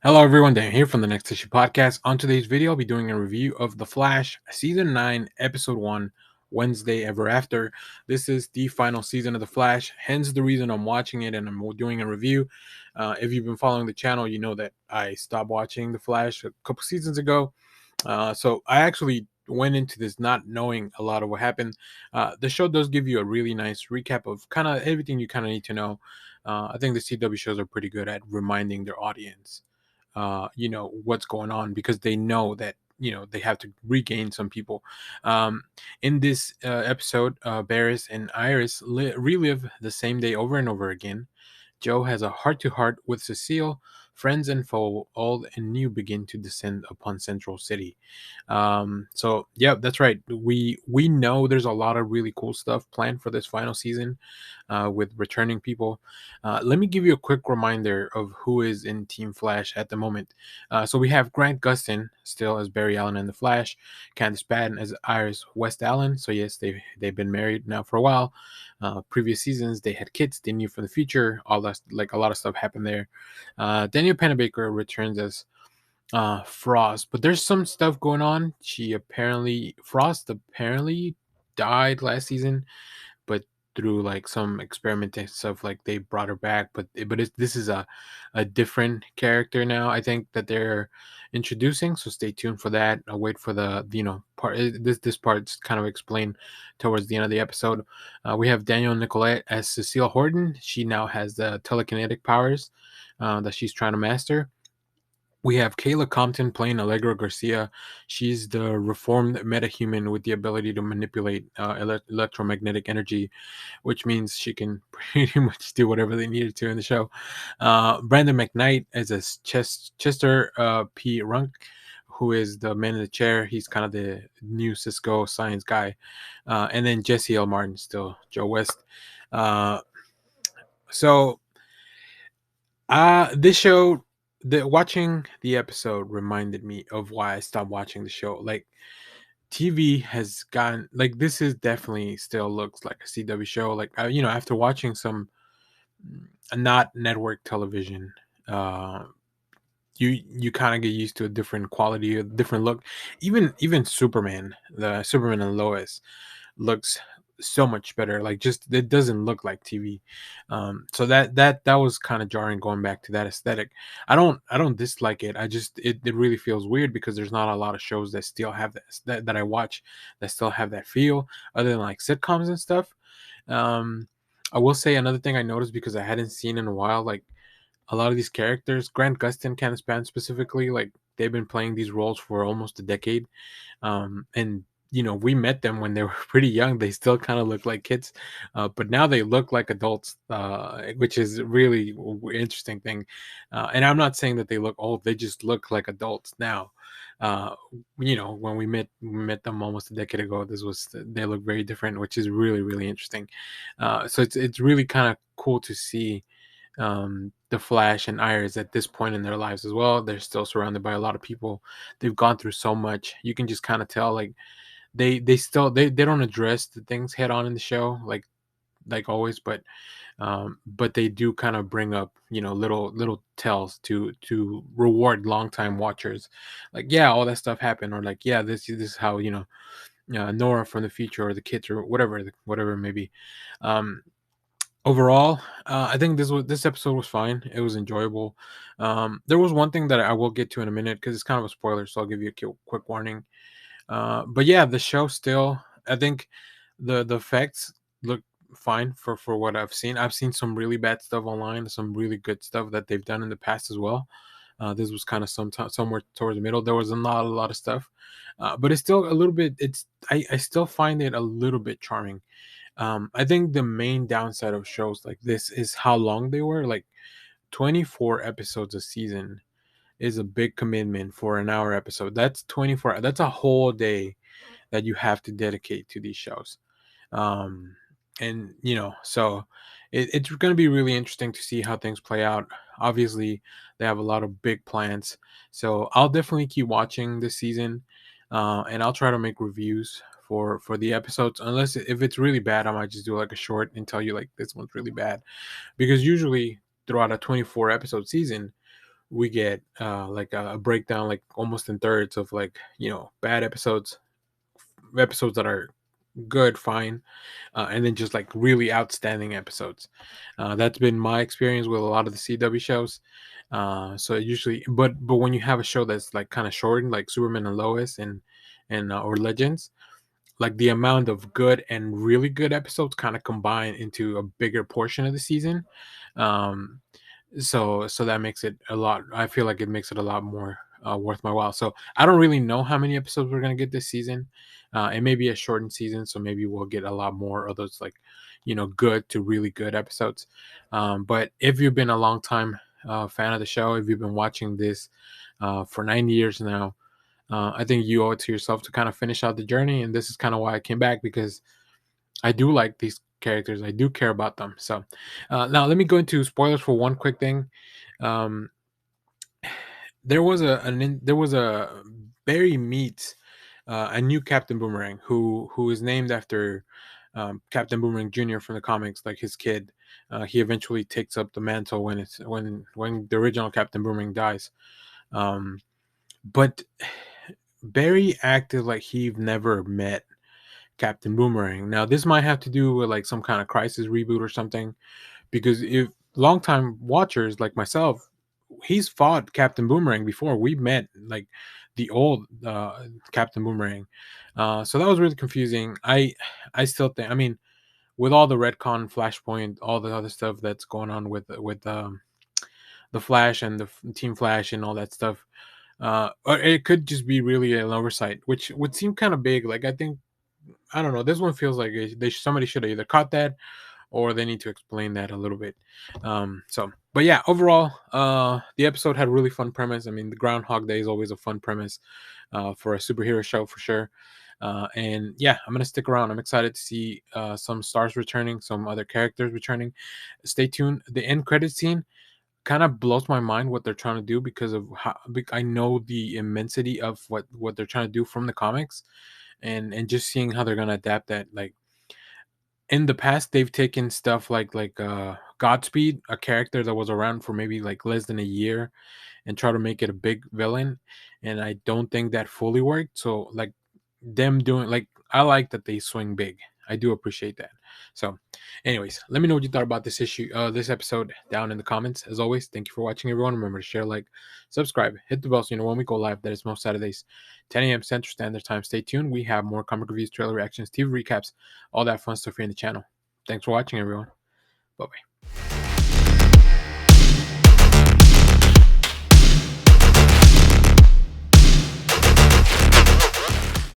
Hello everyone, Dan here from the Next Issue Podcast. On today's video, I'll be doing a review of The Flash, Season 9, Episode 1, Wednesday Ever After. This is the final season of The Flash, hence the reason I'm watching it and I'm doing a review. If you've been following the channel, you know that I stopped watching The Flash a couple seasons ago. So I actually went into this not knowing a lot of what happened. The show does give you a really nice recap of kind of everything you kind of need to know. I think the CW shows are pretty good at reminding their audience what's going on because they know that they have to regain some people. In this episode, Barris and Iris relive the same day over and over again. Joe has a heart-to-heart with Cecile. Friends and foe, old and new, begin to descend upon Central City. So yeah, that's right. We know there's a lot of really cool stuff planned for this final season, with returning people. Let me give you a quick reminder of who is in Team Flash at the moment. So we have Grant Gustin still as Barry Allen in the Flash, Candice Patton as Iris West Allen. So yes, they've been married now for a while. Previous seasons they had kids, they knew for the future. All that, like, a lot of stuff happened there. Daniel Panabaker returns as Frost, but there's some stuff going on. Frost apparently died last season, but through like some experimenting stuff, like they brought her back. This is a different character now, I think, that they're introducing. So stay tuned for that. I'll wait for the part. This part's kind of explained towards the end of the episode. We have Daniel Nicolette as Cecile Horton. She now has the telekinetic powers that she's trying to master. We have Kayla Compton playing Allegra Garcia. She's the reformed metahuman with the ability to manipulate electromagnetic energy, which means she can pretty much do whatever they needed to in the show. Brandon McKnight as a Chester P. Runk, who is the man in the chair. He's kind of the new Cisco science guy. And then Jesse L. Martin, still Joe West. Uh, so this show, watching the episode reminded me of why I stopped watching the show. Like, TV has gotten, like, this is definitely still looks like a CW show. Like, after watching some not network television, uh, you kind of get used to a different quality, a different look. Even Superman, the Superman and Lois, looks so much better. Like, just it doesn't look like TV. So that was kind of jarring going back to that aesthetic. I don't dislike it. I just it really feels weird because there's not a lot of shows that still have that I watch that still have that feel, other than like sitcoms and stuff. Um, I will say another thing I noticed, because I hadn't seen in a while, like, a lot of these characters, Grant Gustin, Candice Pan specifically, like, they've been playing these roles for almost a decade. And we met them when they were pretty young. They still kind of look like kids, but now they look like adults, which is really interesting thing. And I'm not saying that they look old; they just look like adults now. When we met them almost a decade ago, they look very different, which is really really interesting. So it's really kind of cool to see the Flash and Iris at this point in their lives as well. They're still surrounded by a lot of people. They've gone through so much. You can just kind of tell, like, they don't address the things head on in the show, like always, but they do kind of bring up, little tells to reward longtime watchers. Like, yeah, all that stuff happened, or like, yeah, this is how, Nora from the future, or the kids, or whatever it may be. Um, Overall, I think this episode was fine. It was enjoyable. There was one thing that I will get to in a minute because it's kind of a spoiler, so I'll give you a quick warning. But yeah, the show still, I think the effects look fine for what I've seen. I've seen some really bad stuff online, some really good stuff that they've done in the past as well. This was kind of somewhere towards the middle. There was not a lot of stuff, but it's still a little bit. I still find it a little bit charming. I think the main downside of shows like this is how long they were. Like, 24 episodes a season is a big commitment for an hour episode. That's 24. That's a whole day that you have to dedicate to these shows. Um, and so it's going to be really interesting to see how things play out. Obviously, they have a lot of big plans, so I'll definitely keep watching this season, and I'll try to make reviews for the episodes. Unless, if it's really bad, I might just do like a short and tell you, like, this one's really bad, because usually throughout a 24 episode season, we get like a breakdown, like almost in thirds of like bad episodes, episodes that are good, fine, and then just like really outstanding episodes. That's been my experience with a lot of the CW shows. So usually, but when you have a show that's like kind of shortened, like Superman and Lois and or Legends, like the amount of good and really good episodes kind of combine into a bigger portion of the season. Um, so that makes it a lot. I feel like it makes it a lot more worth my while. So I don't really know how many episodes we're gonna get this season. It may be a shortened season, so maybe we'll get a lot more of those like good to really good episodes. But if you've been a long time fan of the show, if you've been watching this for 9 years now, I think you owe it to yourself to kind of finish out the journey. And this is kind of why I came back, because I do like these characters. I do care about them. So now let me go into spoilers for one quick thing. Um, there was a Barry meets a new Captain Boomerang who is named after Captain Boomerang Jr. from the comics, like his kid. He eventually takes up the mantle when when the original Captain Boomerang dies. Um, but Barry acted like he never met Captain Boomerang. Now this might have to do with like some kind of Crisis reboot or something, because if longtime watchers like myself, he's fought Captain Boomerang before. We met like the old Captain Boomerang, so that was really confusing. I still think, I mean, with all the retcon, Flashpoint, all the other stuff that's going on with the Flash and Team Flash and all that stuff. Or it could just be really an oversight, which would seem kind of big. Like, I think, I don't know. This one feels like somebody should have either caught that, or they need to explain that a little bit. But yeah, overall, the episode had a really fun premise. I mean, the Groundhog Day is always a fun premise for a superhero show for sure. And yeah, I'm gonna stick around. I'm excited to see some stars returning, some other characters returning. Stay tuned. The end credit scene kind of blows my mind what they're trying to do, because of how I know the immensity of what they're trying to do from the comics, and just seeing how they're gonna adapt that. Like, in the past, they've taken stuff like Godspeed, a character that was around for maybe like less than a year, and try to make it a big villain, and I don't think that fully worked. So like, them doing, like, I like that they swing big. I do appreciate that. So anyways, let me know what you thought about this issue, this episode, down in the comments. As always, thank you for watching, everyone. Remember to share, like, subscribe, hit the bell so you know when we go live. That is most Saturdays, 10 a.m. Central Standard Time. Stay tuned. We have more comic reviews, trailer reactions, TV recaps, all that fun stuff here in the channel. Thanks for watching, everyone. Bye bye.